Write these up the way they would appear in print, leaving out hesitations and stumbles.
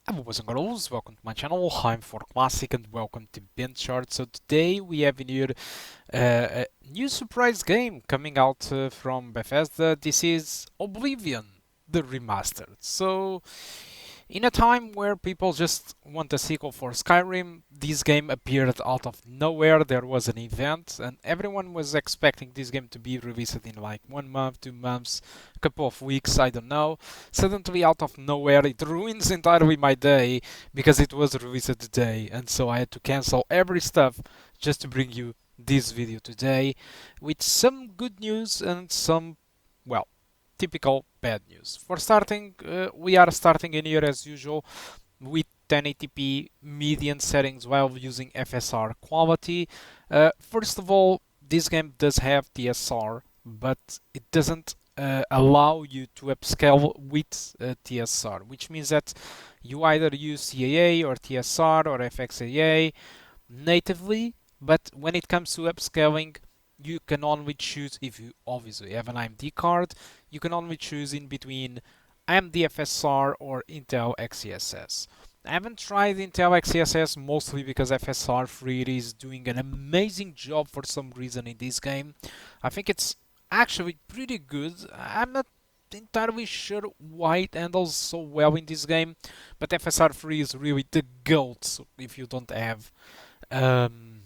Hello boys and girls, welcome to my channel. I'm for Classic and welcome to BenchART. So today we have in here a new surprise game coming out from Bethesda. This is Oblivion, the Remastered. So in a time where people just want a sequel for Skyrim, this game appeared out of nowhere. There was an event, and everyone was expecting this game to be released in like 1 month, 2 months, a couple of weeks, I don't know. Suddenly, out of nowhere, it ruins entirely my day because it was released today, and so I had to cancel every stuff just to bring you this video today with some good news and some, well, typical bad news. For starting, we are starting in here as usual with 1080p median settings while using FSR quality. First of all, this game does have TSR, but it doesn't allow you to upscale with TSR, which means that you either use CAA or TSR or FXAA natively, but when it comes to upscaling, you can only choose, if you obviously have an AMD card, you can only choose in between AMD FSR or Intel XeSS. I haven't tried Intel XeSS mostly because FSR 3 is doing an amazing job for some reason in this game. I think it's actually pretty good. I'm not entirely sure why it handles so well in this game, but FSR 3 is really the GOAT so if you don't have um,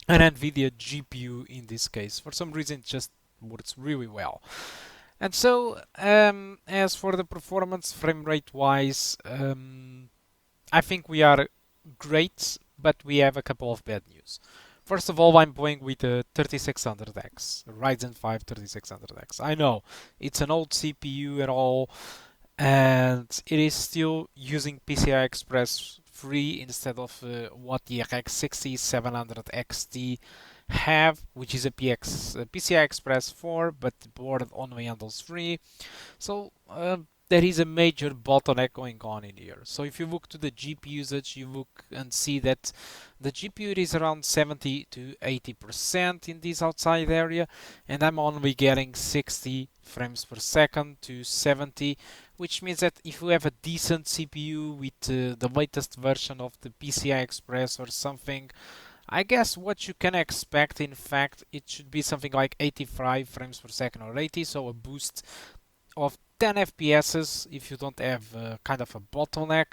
an NVIDIA GPU in this case. For some reason, it just works really well. And so, as for the performance, frame rate wise, I think we are great, but we have a couple of bad news. First of all, I'm playing with a 3600X, Ryzen 5 3600X. I know it's an old CPU and all, and it is still using PCI Express 3 instead of what the RX 6700 XT have, which is a PCI Express 4, but the board only handles 3. So there is a major bottleneck going on in here. So if you look to the GPU usage, you look and see that the GPU is around 70 to 80% in this outside area, and I'm only getting 60 frames per second to 70, which means that if you have a decent CPU with the latest version of the PCI Express or something, I guess what you can expect, in fact, it should be something like 85 frames per second or 80, so a boost of 10 FPS if you don't have kind of a bottleneck.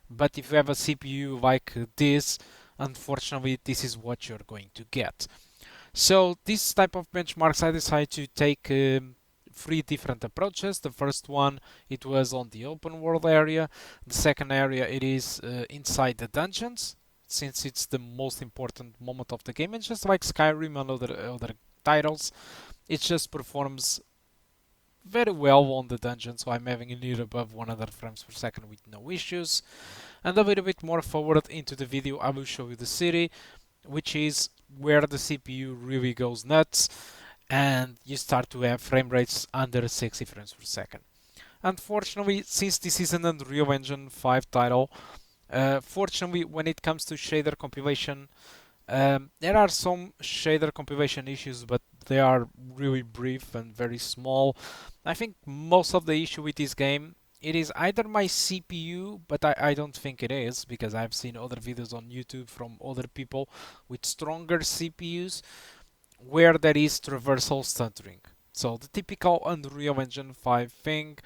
But if you have a CPU like this, unfortunately, this is what you're going to get. So this type of benchmarks, I decided to take three different approaches. The first one, it was on the open world area. The second area, it is inside the dungeons, since it's the most important moment of the game. And just like Skyrim and other titles, it just performs very well on the dungeon, so I'm having a near above 100 frames per second with no issues. And a little bit more forward into the video, I will show you the city, which is where the CPU really goes nuts and you start to have frame rates under 60 frames per second. Unfortunately, since this is an Unreal Engine 5 title, fortunately when it comes to shader compilation, there are some shader compilation issues, but they are really brief and very small. I think most of the issue with this game, it is either my CPU, but I don't think it is, because I've seen other videos on YouTube from other people with stronger CPUs where there is traversal stuttering. So the typical Unreal Engine 5 thing,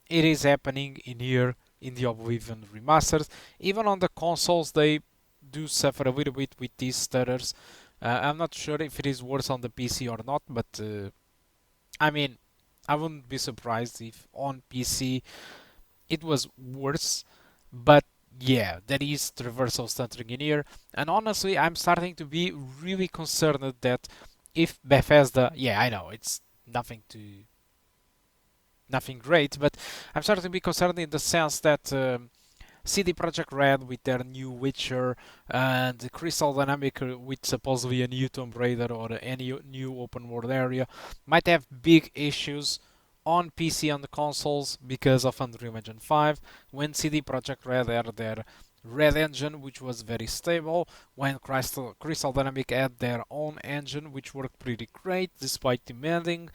it is happening in here in the Oblivion Remastered. Even on the consoles, they do suffer a little bit with these stutters. I'm not sure if it is worse on the PC or not, but I mean, I wouldn't be surprised if on PC it was worse. But yeah, there is traversal stuttering in here, and honestly, I'm starting to be really concerned that if Bethesda, yeah, I know it's nothing great, but I'm starting to be concerned in the sense that CD Projekt Red with their new Witcher and Crystal Dynamics with supposedly a new Tomb Raider or any new open world area might have big issues on PC and consoles because of Unreal Engine 5 when CD Projekt Red are their Red Engine, which was very stable, when Crystal Dynamics had their own engine, which worked pretty great despite demanding.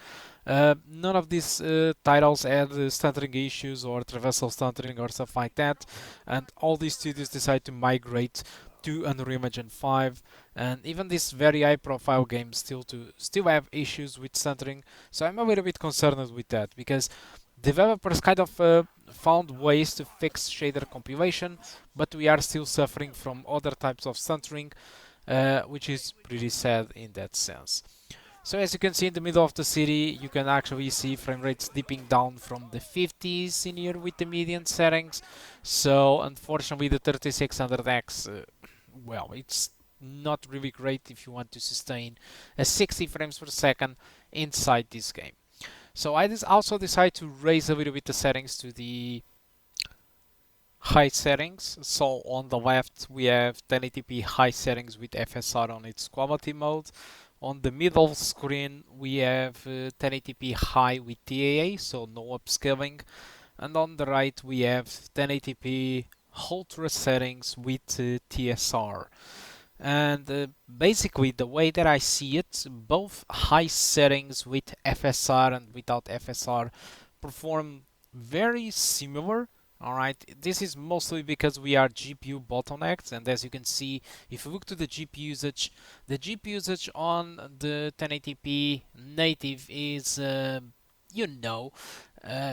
None of these titles had stuttering issues or traversal stuttering or stuff like that, and all these studios decided to migrate to Unreal Engine 5, and even these very high-profile games still have issues with stuttering. So I'm a little bit concerned with that because developers kind of found ways to fix shader compilation, but we are still suffering from other types of stuttering, which is pretty sad in that sense. So as you can see in the middle of the city, you can actually see frame rates dipping down from the 50s in here with the median settings. So unfortunately the 3600X, well, it's not really great if you want to sustain a 60 frames per second inside this game. So I also decided to raise a little bit the settings to the high settings. So on the left we have 1080p high settings with FSR on its quality mode. On the middle screen we have 1080p high with TAA, so no upscaling. And on the right we have 1080p ultra settings with TSR. And basically the way that I see it, both high settings with FSR and without FSR perform very similar. Alright, this is mostly because we are GPU bottlenecked, and as you can see, if you look to the GPU usage, the GPU usage on the 1080p native is,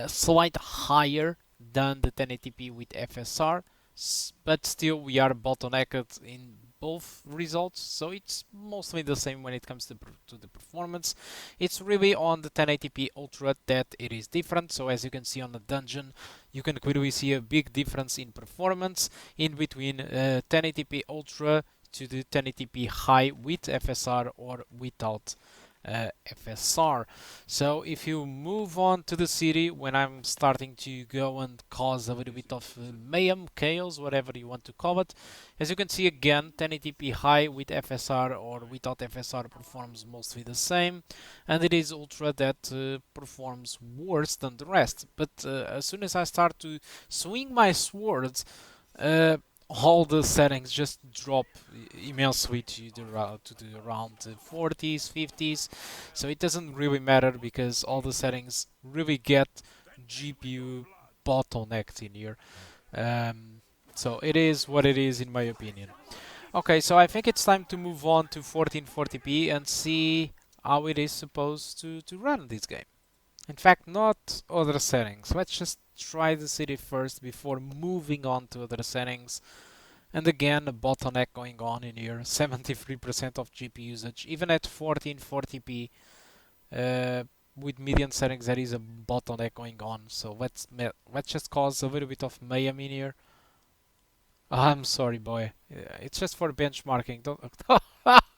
slight higher than the 1080p with FSR, but still we are bottlenecked in both results, so it's mostly the same when it comes to the performance. It's really on the 1080p Ultra that it is different. So as you can see on the dungeon, you can clearly see a big difference in performance in between 1080p Ultra to the 1080p High with FSR or without FSR. So if you move on to the city, when I'm starting to go and cause a little bit of mayhem, chaos, whatever you want to call it, as you can see again, 1080p high with FSR or without FSR performs mostly the same, and it is Ultra that performs worse than the rest. But as soon as I start to swing my swords, uh, all the settings just drop immensely to the around 40s, 50s. So it doesn't really matter because all the settings really get GPU bottlenecked in here. So it is what it is in my opinion. Okay, so I think it's time to move on to 1440p and see how it is supposed to run this game. In fact, not other settings. Let's just try the city first before moving on to other settings. And again, a bottleneck going on in here. 73% of GPU usage, even at 1440p. With median settings, there is a bottleneck going on. So let's just cause a little bit of mayhem in here. I'm sorry, boy. It's just for benchmarking. Don't.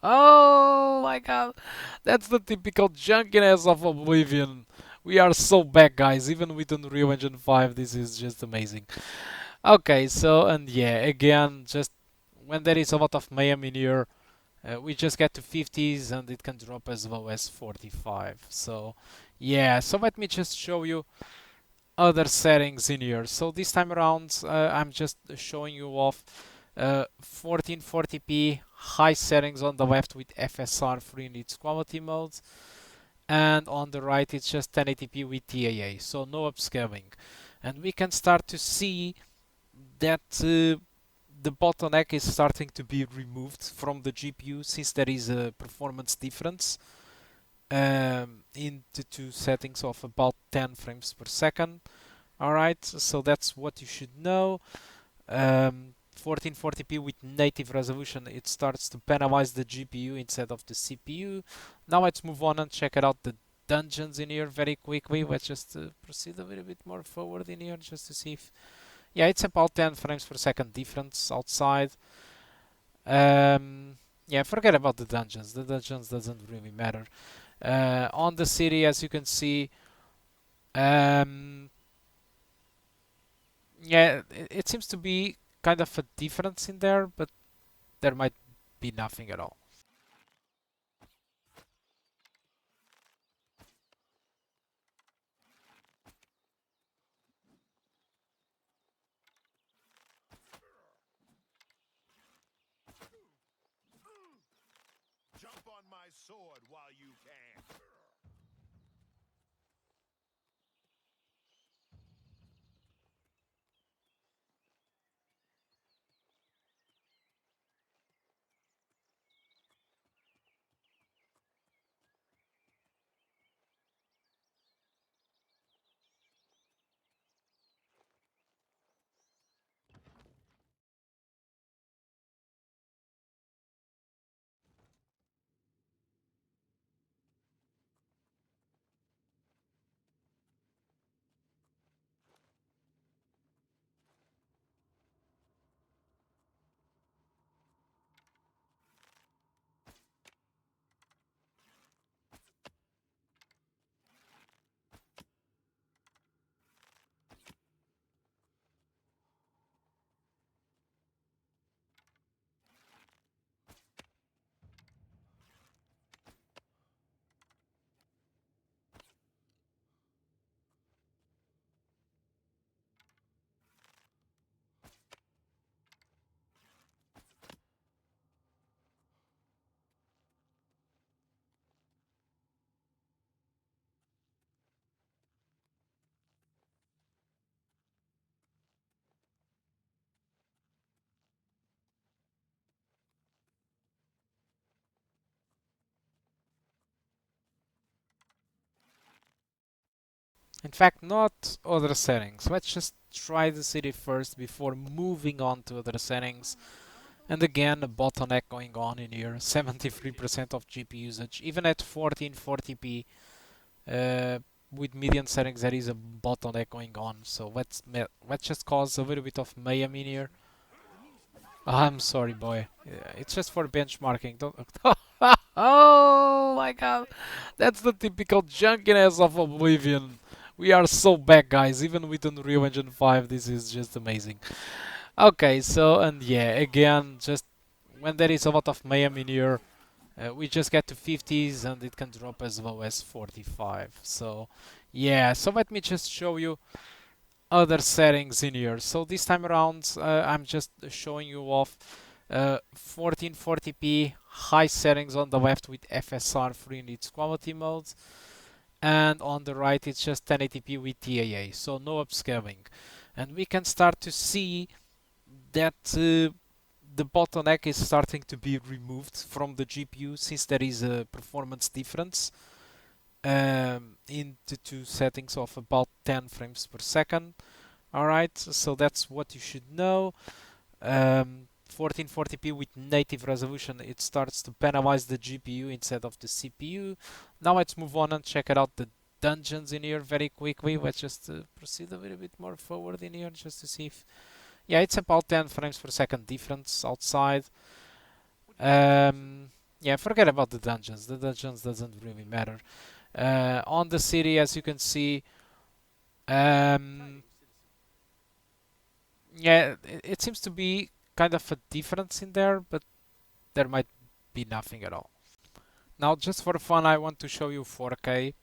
Oh my god, that's the typical junkiness of Oblivion. We are so back, guys. Even with Unreal Engine 5, this is just amazing. Okay, so and yeah, again, just when there is a lot of mayhem in here, we just get to 50s and it can drop as low as 45. So yeah, so let me just show you other settings in here. So this time around, I'm just showing you off 1440p high settings on the left with FSR free in its quality modes, and on the right it's just 1080p with TAA, so no upscaling. And we can start to see that the bottleneck is starting to be removed from the GPU since there is a performance difference in the two settings of about 10 frames per second. Alright, so that's what you should know. 1440p with native resolution, it starts to penalize the GPU instead of the CPU. Now let's move on and check out the dungeons in here very quickly. Let's just proceed a little bit more forward in here just to see if... Yeah, it's about 10 frames per second difference outside. Yeah, forget about the dungeons. The dungeons doesn't really matter. On the city, as you can see, yeah, it seems to be kind of a difference in there, but there might be nothing at all. sword while you can. In fact, not other settings. Let's just try the city first before moving on to other settings. And again, a bottleneck going on in here. 73% of GPU usage, even at 1440p. Uh, with median settings, there is a bottleneck going on. So let's just cause a little bit of mayhem in here. I'm sorry, boy. It's just for benchmarking. Don't. Oh my god, that's the typical junkiness of Oblivion. We are so back, guys. Even with Unreal Engine 5, this is just amazing. Okay, so and yeah, again, just when there is a lot of mayhem in here, we just get to 50s and it can drop as low as 45. So yeah, so let me just show you other settings in here. So this time around, I'm just showing you off 1440p high settings on the left with FSR free in its quality modes, and on the right it's just 1080p with TAA, so no upscaling. And we can start to see that the bottleneck is starting to be removed from the GPU since there is a performance difference in the two settings of about 10 frames per second. Alright, so that's what you should know. 1440p with native resolution, it starts to penalize the GPU instead of the CPU. Now let's move on and check out the dungeons in here very quickly. Let's just proceed a little bit more forward in here just to see if... Yeah, it's about 10 frames per second difference outside. Yeah, forget about the dungeons. The dungeons doesn't really matter. On the city, as you can see, um, yeah, it seems to be kind of a difference in there, but there might be nothing at all. Now, just for fun, I want to show you 4K.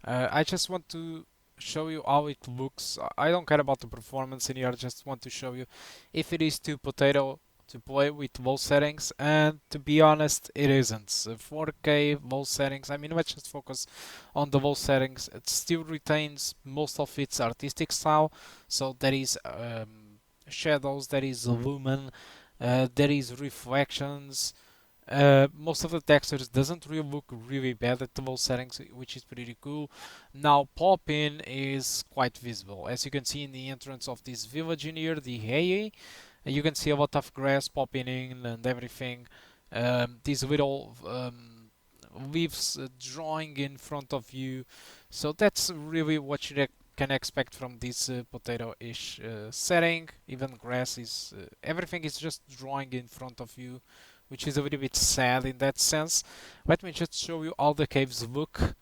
I just want to show you how it looks. I don't care about the performance in here, I just want to show you if it is too potato to play with low settings, and to be honest, it isn't. So 4K low settings, I mean, let's just focus on the low settings. It still retains most of its artistic style, so there is shadows, there is lumen, there is reflections. Most of the textures doesn't really look really bad at the low settings, which is pretty cool. Now pop-in is quite visible. As you can see in the entrance of this village in here, the Hei, you can see a lot of grass popping in and everything. These little leaves drawing in front of you. So that's really what you can expect from this potato-ish setting. Even grass is, everything is just drawing in front of you, which is a little bit sad in that sense. Let me just show you how the caves look.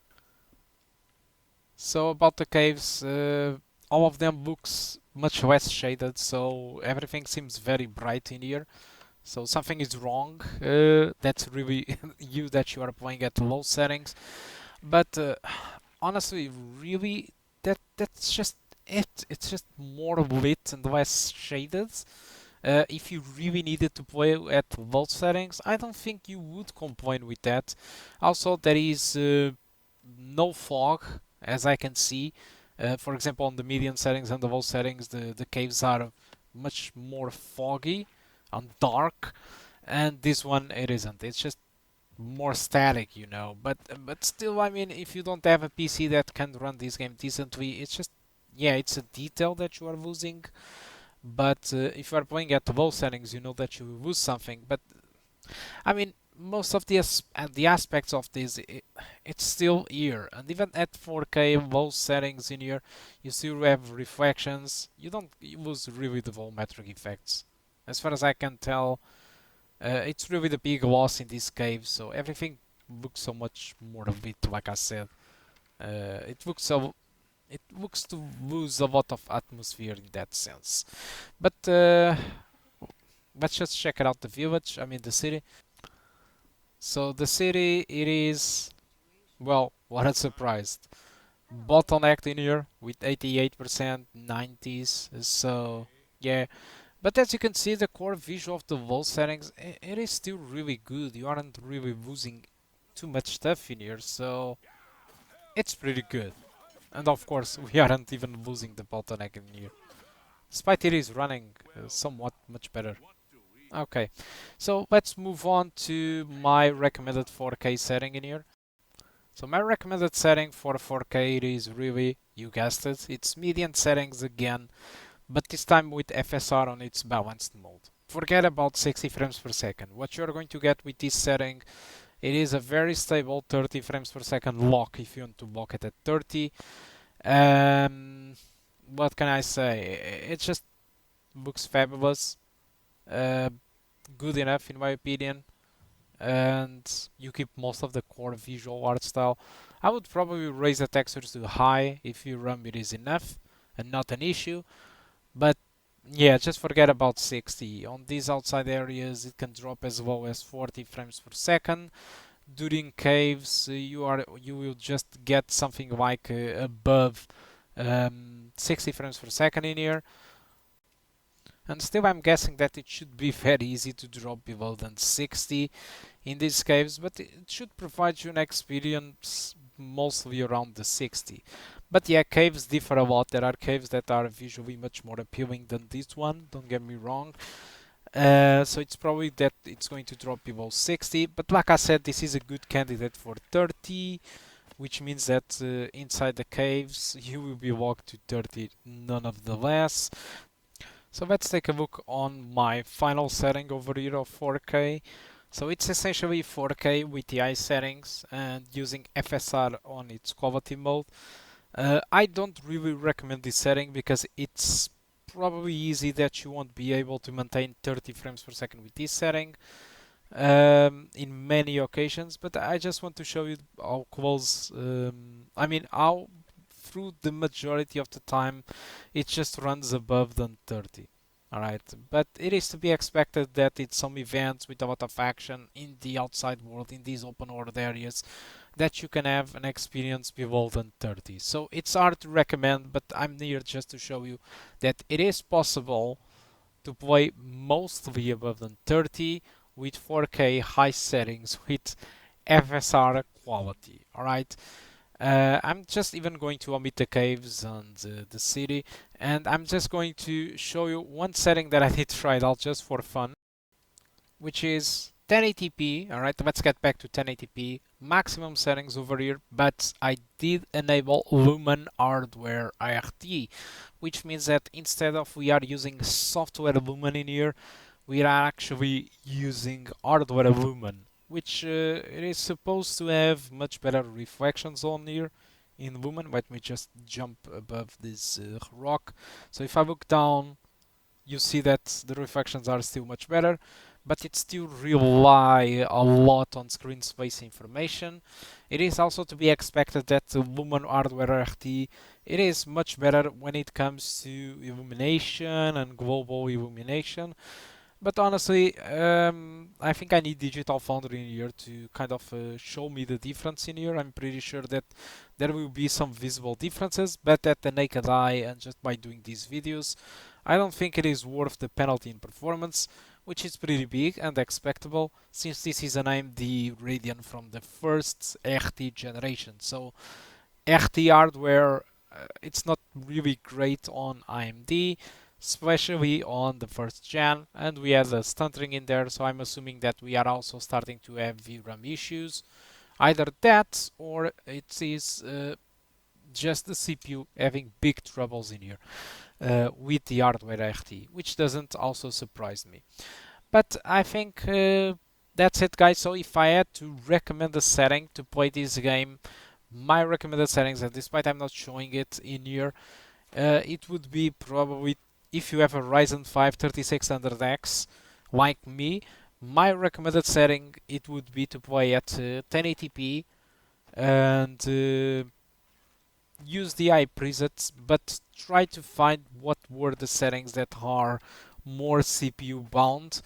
So about the caves, all of them looks much less shaded, so everything seems very bright in here. So something is wrong. That's really you that you are playing at low settings. But honestly, really, that's just it. It's just more lit and less shaded. If you really needed to play at low settings, I don't think you would complain with that. Also, there is no fog, as I can see. For example, on the medium settings and the low settings, the caves are much more foggy and dark, and this one it isn't. It's just more static, you know. But still, I mean, if you don't have a PC that can run this game decently, it's just, yeah, it's a detail that you are losing. But if you are playing at low settings, you know that you will lose something. But I mean, most of the aspects of this, it's still here, and even at 4K low settings in here, you still have reflections. You don't lose really the volumetric effects. As far as I can tell, it's really the big loss in this cave. So everything looks so much more vivid, like I said. It looks to lose a lot of atmosphere in that sense. But let's just check it out the village. I mean the city. So the city, it is, well, what a surprise. Bottlenecked in here with 88%, 90s. So yeah, but as you can see, the core visual of the low settings, it is still really good. You aren't really losing too much stuff in here, so it's pretty good. And of course, we aren't even losing the bottleneck in here, despite it is running somewhat much better. Okay, so let's move on to my recommended 4K setting in here. So my recommended setting for 4K it is really, you guessed it, it's median settings again, but this time with FSR on its balanced mode. Forget about 60 frames per second. What you're going to get with this setting, it is a very stable 30 frames per second lock if you want to lock it at 30. Um, what can I say? It just looks fabulous. Uh, Good enough in my opinion, and you keep most of the core visual art style. I would probably raise the textures to high if your RAM it is enough and not an issue, but yeah, just forget about 60. On these outside areas it can drop as low as 40 frames per second. During caves you will just get something like above 60 frames per second in here. And still I'm guessing that it should be very easy to drop below than 60 in these caves, but it should provide you an experience mostly around the 60. But yeah, caves differ a lot. There are caves that are visually much more appealing than this one, don't get me wrong. So it's probably that it's going to drop below 60, but like I said, this is a good candidate for 30, which means that inside the caves you will be locked to 30 none of the less. So let's take a look on my final setting over here of 4K. So it's essentially 4K with the eye settings and using FSR on its quality mode. I don't really recommend this setting because it's probably easy that you won't be able to maintain 30 frames per second with this setting in many occasions, but I just want to show you how close, I mean how through the majority of the time it just runs above than 30. Alright, but it is to be expected that in some events with a lot of action in the outside world, in these open world areas, that you can have an experience below than 30. So it's hard to recommend, but I'm here just to show you that it is possible to play mostly above than 30 with 4K high settings with FSR quality. Alright, I'm just even going to omit the caves and the city, and I'm just going to show you one setting that I did try it out just for fun, which is 1080p. Alright, let's get back to 1080p maximum settings over here, but I did enable Lumen hardware IRT, which means that instead of we are using software Lumen in here, we are actually using hardware Lumen, which it is supposed to have much better reflections on here in Lumen. Let me just jump above this rock. So if I look down, you see that the reflections are still much better, but it still rely a lot on screen space information. It is also to be expected that the Lumen hardware RT it is much better when it comes to illumination and global illumination. But honestly, I think I need Digital Foundry in here to kind of show me the difference in here. I'm pretty sure that there will be some visible differences, but at the naked eye and just by doing these videos, I don't think it is worth the penalty in performance, which is pretty big and expectable since this is an AMD Radeon from the first RT generation. So RT hardware, it's not really great on AMD, especially on the first gen, and we had a stuttering in there, so I'm assuming that we are also starting to have VRAM issues. Either that or it is just the CPU having big troubles in here with the hardware RT, which doesn't also surprise me. But I think that's it, guys. So if I had to recommend a setting to play this game, my recommended settings, and despite I'm not showing it in here, it would be probably if you have a Ryzen 5 3600X like me, my recommended setting it would be to play at 1080p and use the eye presets, but try to find what were the settings that are more CPU bound.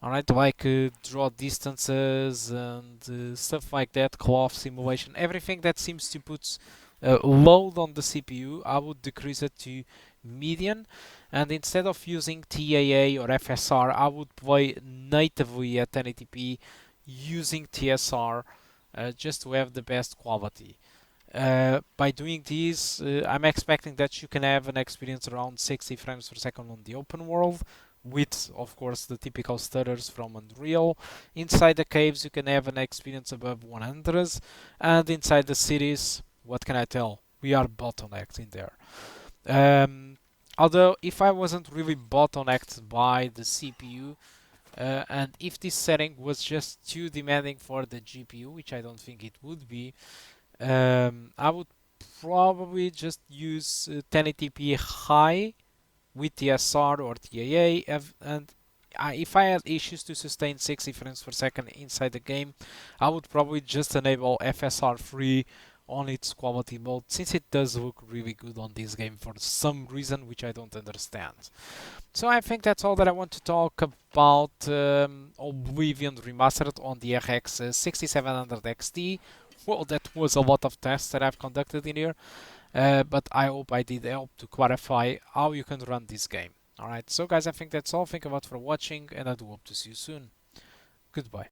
Alright, like draw distances and stuff like that, cloth simulation, everything that seems to put load on the CPU, I would decrease it to median, and instead of using TAA or FSR, I would play natively at 1080p using TSR just to have the best quality. By doing this, I'm expecting that you can have an experience around 60 frames per second on the open world, with, of course, the typical stutters from Unreal. Inside the caves, you can have an experience above 100, and inside the cities, what can I tell? We are bottlenecked in there. Um, Although, if I wasn't really bottlenecked by the CPU, and if this setting was just too demanding for the GPU, which I don't think it would be, I would probably just use 1080p high with TSR or TAA, and if I had issues to sustain 60 frames per second inside the game, I would probably just enable FSR free on its quality mode, since it does look really good on this game for some reason which I don't understand. So I think that's all that I want to talk about Oblivion Remastered on the RX 6700 XT. Well, that was a lot of tests that I've conducted in here, but I hope I did help to clarify how you can run this game. Alright, so guys, I think that's all. Thank you a lot for watching, and I do hope to see you soon. Goodbye.